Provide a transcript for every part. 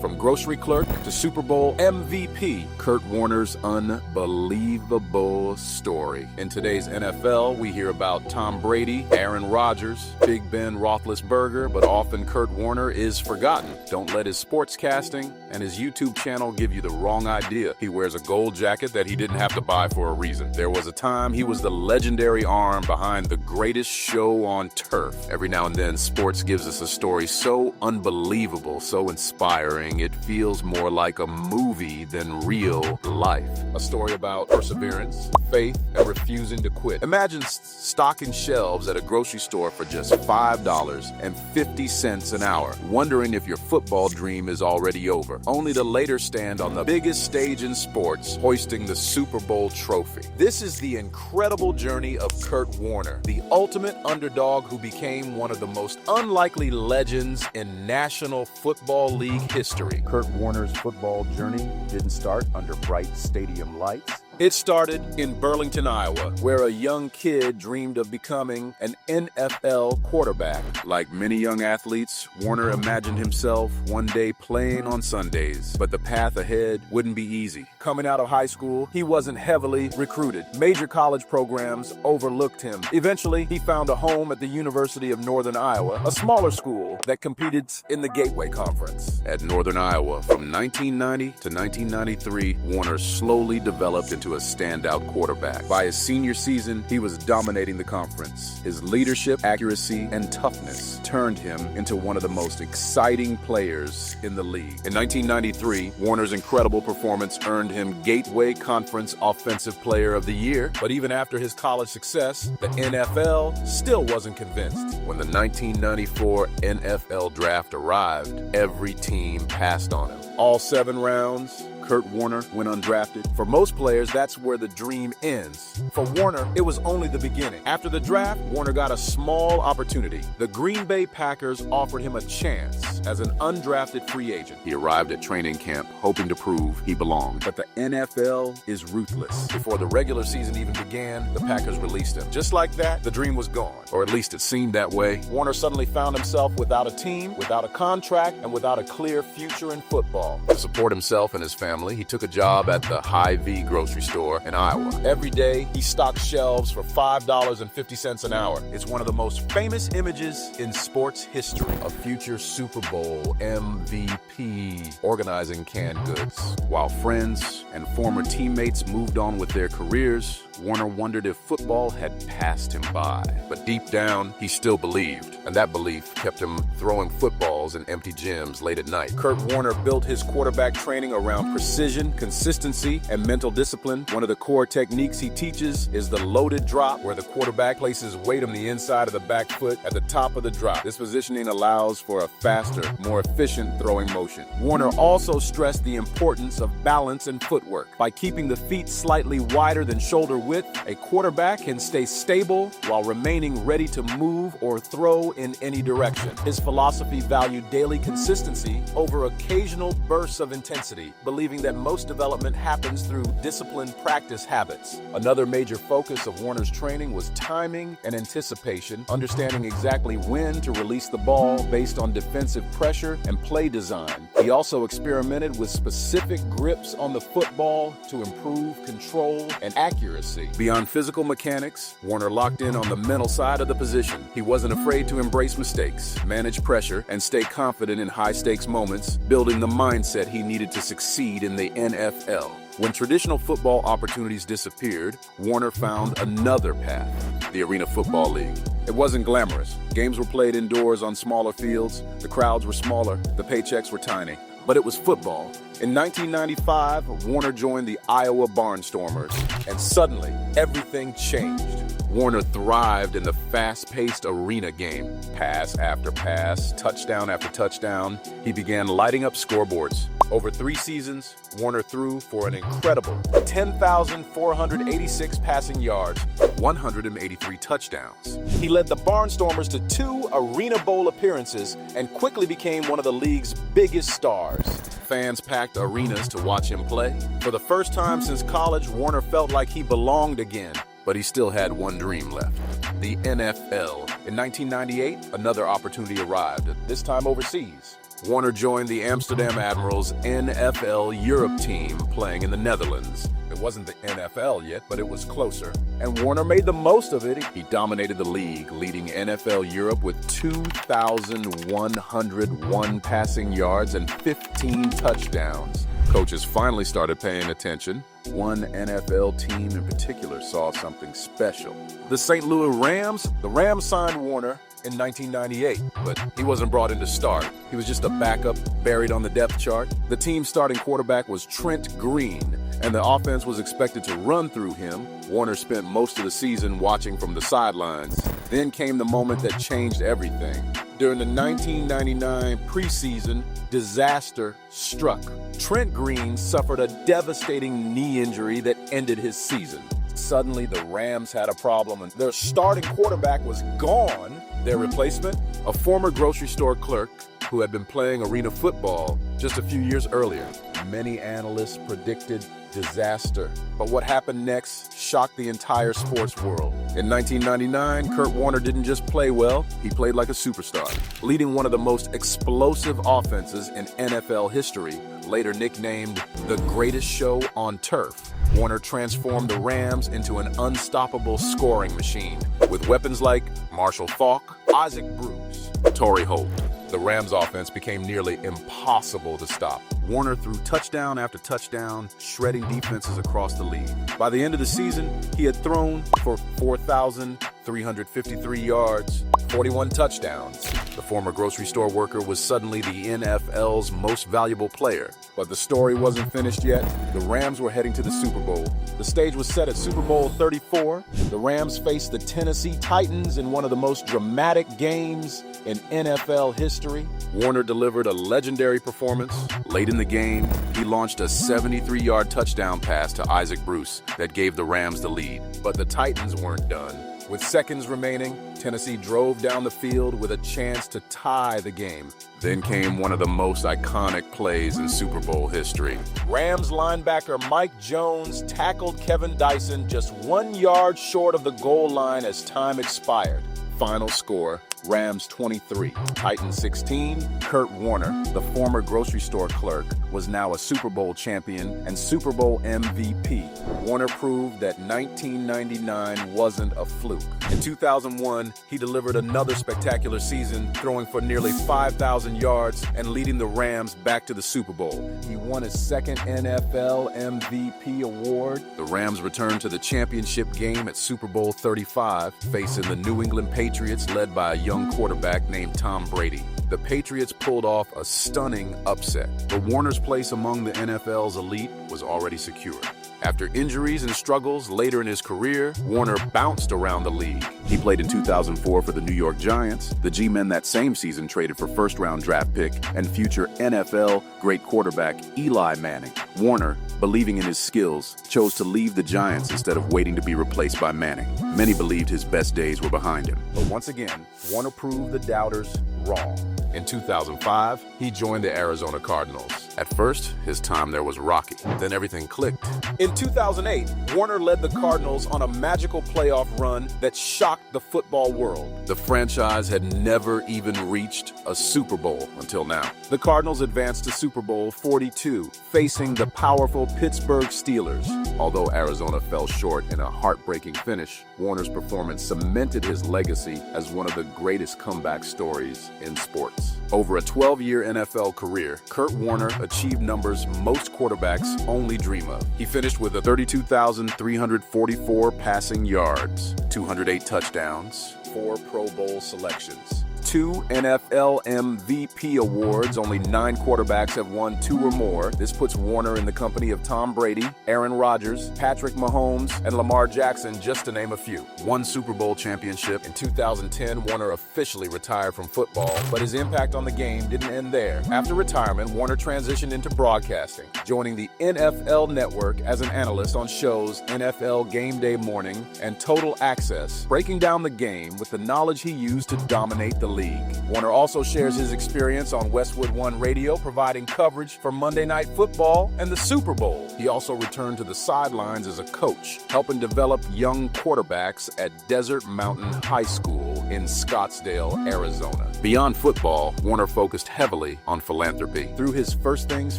From grocery clerk to Super Bowl MVP, Kurt Warner's unbelievable story. In today's NFL, we hear about Tom Brady, Aaron Rodgers, Big Ben Roethlisberger, but often Kurt Warner is forgotten. Don't let his sportscasting and his YouTube channel give you the wrong idea. He wears a gold jacket that he didn't have to buy for a reason. There was a time he was the legendary arm behind the greatest show on turf. Every now and then, sports gives us a story so unbelievable, so inspiring, it feels more like a movie than real life. A story about perseverance, faith, and refusing to quit. Imagine stocking shelves at a grocery store for just $5.50 an hour, wondering if your football dream is already over, only to later stand on the biggest stage in sports, hoisting the Super Bowl trophy. This is the incredible journey of Kurt Warner, the ultimate underdog who became one of the most unlikely legends in National Football League history. Kurt Warner's football journey didn't start under bright stadium lights. It started in Burlington, Iowa, where a young kid dreamed of becoming an NFL quarterback. Like many young athletes, Warner imagined himself one day playing on Sundays, but the path ahead wouldn't be easy. Coming out of high school, he wasn't heavily recruited. Major college programs overlooked him. Eventually, he found a home at the University of Northern Iowa, a smaller school that competed in the Gateway Conference. At Northern Iowa, from 1990 to 1993, Warner slowly developed into a standout quarterback. By his senior season, he was dominating the conference. His leadership, accuracy, and toughness turned him into one of the most exciting players in the league. In 1993, Warner's incredible performance earned him Gateway Conference Offensive Player of the Year, but even after his college success, the NFL still wasn't convinced. When the 1994 NFL Draft arrived, every team passed on him. All 7 rounds, Kurt Warner went undrafted. For most players, that's where the dream ends. For Warner, it was only the beginning. After the draft, Warner got a small opportunity. The Green Bay Packers offered him a chance as an undrafted free agent. He arrived at training camp hoping to prove he belonged. But the NFL is ruthless. Before the regular season even began, the Packers released him. Just like that, the dream was gone. Or at least it seemed that way. Warner suddenly found himself without a team, without a contract, and without a clear future in football. To support himself and his family, he took a job at the Hy-Vee grocery store in Iowa. Every day, he stocked shelves for $5.50 an hour. It's one of the most famous images in sports history. A future Super Bowl MVP organizing canned goods. While friends and former teammates moved on with their careers, Warner wondered if football had passed him by. But deep down, he still believed, and that belief kept him throwing footballs in empty gyms late at night. Kurt Warner built his quarterback training around precision, consistency, and mental discipline. One of the core techniques he teaches is the loaded drop, where the quarterback places weight on the inside of the back foot at the top of the drop. This positioning allows for a faster, more efficient throwing motion. Warner also stressed the importance of balance and footwork. By keeping the feet slightly wider than shoulder width, a quarterback can stay stable while remaining ready to move or throw in any direction. His philosophy valued daily consistency over occasional bursts of intensity, believing that most development happens through disciplined practice habits. Another major focus of Warner's training was timing and anticipation, understanding exactly when to release the ball based on defensive pressure and play design. He also experimented with specific grips on the football to improve control and accuracy. Beyond physical mechanics, Warner locked in on the mental side of the position. He wasn't afraid to embrace mistakes, manage pressure, and stay confident in high-stakes moments, building the mindset he needed to succeed in the NFL. When traditional football opportunities disappeared, Warner found another path, the Arena Football League. It wasn't glamorous. Games were played indoors on smaller fields, the crowds were smaller, the paychecks were tiny. But it was football. In 1995, Warner joined the Iowa Barnstormers, and suddenly, everything changed. Warner thrived in the fast-paced arena game. Pass after pass, touchdown after touchdown, he began lighting up scoreboards. Over 3 seasons, Warner threw for an incredible 10,486 passing yards, 183 touchdowns. He led the Barnstormers to 2 Arena Bowl appearances and quickly became one of the league's biggest stars. Fans packed arenas to watch him play. For the first time since college, Warner felt like he belonged again. But he still had one dream left, the NFL. In 1998, another opportunity arrived, this time overseas. Warner joined the Amsterdam Admirals NFL Europe team playing in the Netherlands. It wasn't the NFL yet, but it was closer. And Warner made the most of it. He dominated the league, leading NFL Europe with 2,101 passing yards and 15 touchdowns. Coaches finally started paying attention. One NFL team in particular saw something special. The St. Louis Rams. The Rams signed Warner in 1998, but he wasn't brought in to start. He was just a backup buried on the depth chart. The team's starting quarterback was Trent Green, and the offense was expected to run through him. Warner spent most of the season watching from the sidelines. Then came the moment that changed everything. During the 1999 preseason, disaster struck. Trent Green suffered a devastating knee injury that ended his season. Suddenly, the Rams had a problem, and their starting quarterback was gone. Their replacement, a former grocery store clerk who had been playing arena football just a few years earlier. Many analysts predicted disaster, but what happened next shocked the entire sports world. In 1999, Kurt Warner didn't just play well, he played like a superstar, leading one of the most explosive offenses in NFL history, later nicknamed the greatest show on turf. Warner transformed the Rams into an unstoppable scoring machine with weapons like Marshall Faulk, Isaac Bruce, Torrey Holt. The Rams' offense became nearly impossible to stop. Warner threw touchdown after touchdown, shredding defenses across the league. By the end of the season, he had thrown for 4,353 yards, 41 touchdowns. The former grocery store worker was suddenly the NFL's most valuable player. But the story wasn't finished yet. The Rams were heading to the Super Bowl. The stage was set at Super Bowl 34. The Rams faced the Tennessee Titans in one of the most dramatic games in NFL history. Warner delivered a legendary performance. Late in the game, he launched a 73-yard touchdown pass to Isaac Bruce that gave the Rams the lead. But the Titans weren't done. With seconds remaining, Tennessee drove down the field with a chance to tie the game. Then came one of the most iconic plays in Super Bowl history. Rams linebacker Mike Jones tackled Kevin Dyson just 1 yard short of the goal line as time expired. Final score, Rams 23, Titans 16. Kurt Warner, the former grocery store clerk, was now a Super Bowl champion and Super Bowl MVP. Warner proved that 1999 wasn't a fluke. In 2001, he delivered another spectacular season, throwing for nearly 5,000 yards and leading the Rams back to the Super Bowl. He won his second NFL MVP award. The Rams returned to the championship game at Super Bowl 35, facing the New England Patriots led by a young quarterback named Tom Brady. The Patriots pulled off a stunning upset, but Warner's place among the NFL's elite was already secured. After injuries and struggles later in his career, Warner bounced around the league. He played in 2004 for the New York Giants. The G-Men that same season traded for first-round draft pick and future NFL great quarterback Eli Manning. Warner, believing in his skills, chose to leave the Giants instead of waiting to be replaced by Manning. Many believed his best days were behind him. But once again, Warner proved the doubters wrong. In 2005, he joined the Arizona Cardinals. At first, his time there was rocky. Then everything clicked. In 2008, Warner led the Cardinals on a magical playoff run that shocked the football world. The franchise had never even reached a Super Bowl until now. The Cardinals advanced to Super Bowl 42, facing the powerful Pittsburgh Steelers. Although Arizona fell short in a heartbreaking finish, Warner's performance cemented his legacy as one of the greatest comeback stories in sports. Over a 12-year NFL career, Kurt Warner achieved numbers most quarterbacks only dream of. He finished with 32,344 passing yards, 208 touchdowns, 4 Pro Bowl selections, 2 NFL MVP awards. Only 9 quarterbacks have won 2 or more. This puts Warner in the company of Tom Brady, Aaron Rodgers, Patrick Mahomes, and Lamar Jackson, just to name a few. 1 Super Bowl championship. In 2010, Warner officially retired from football, but his impact on the game didn't end there. After retirement, Warner transitioned into broadcasting, joining the NFL Network as an analyst on shows NFL Game Day Morning and Total Access, breaking down the game with the knowledge he used to dominate the league. Warner also shares his experience on Westwood One Radio, providing coverage for Monday Night Football and the Super Bowl. He also returned to the sidelines as a coach, helping develop young quarterbacks at Desert Mountain High School in Scottsdale, Arizona. Beyond football, Warner focused heavily on philanthropy. Through his First Things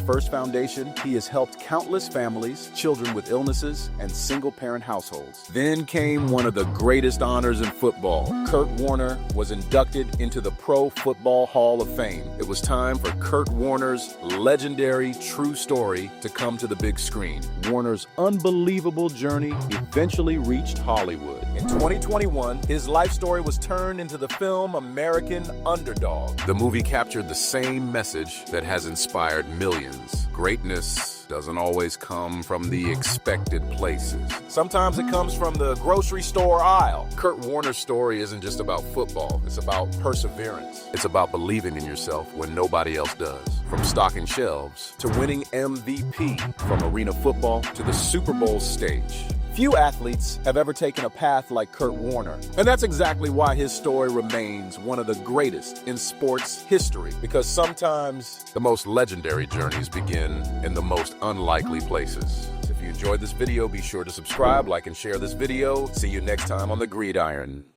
First Foundation, he has helped countless families, children with illnesses, and single-parent households. Then came one of the greatest honors in football. Kurt Warner was inducted into the Pro Football Hall of Fame. It was time for Kurt Warner's legendary true story to come to the big screen. Warner's unbelievable journey eventually reached Hollywood. In 2021, his life story was turned into the film American Underdog. The movie captured the same message that has inspired millions. Greatness doesn't always come from the expected places. Sometimes it comes from the grocery store aisle. Kurt Warner's story isn't just about football, it's about perseverance. It's about believing in yourself when nobody else does. From stocking shelves to winning MVP, from arena football to the Super Bowl stage. Few athletes have ever taken a path like Kurt Warner, and that's exactly why his story remains one of the greatest in sports history, because sometimes the most legendary journeys begin in the most unlikely places. If you enjoyed this video, be sure to subscribe, like, and share this video. See you next time on The Gridiron.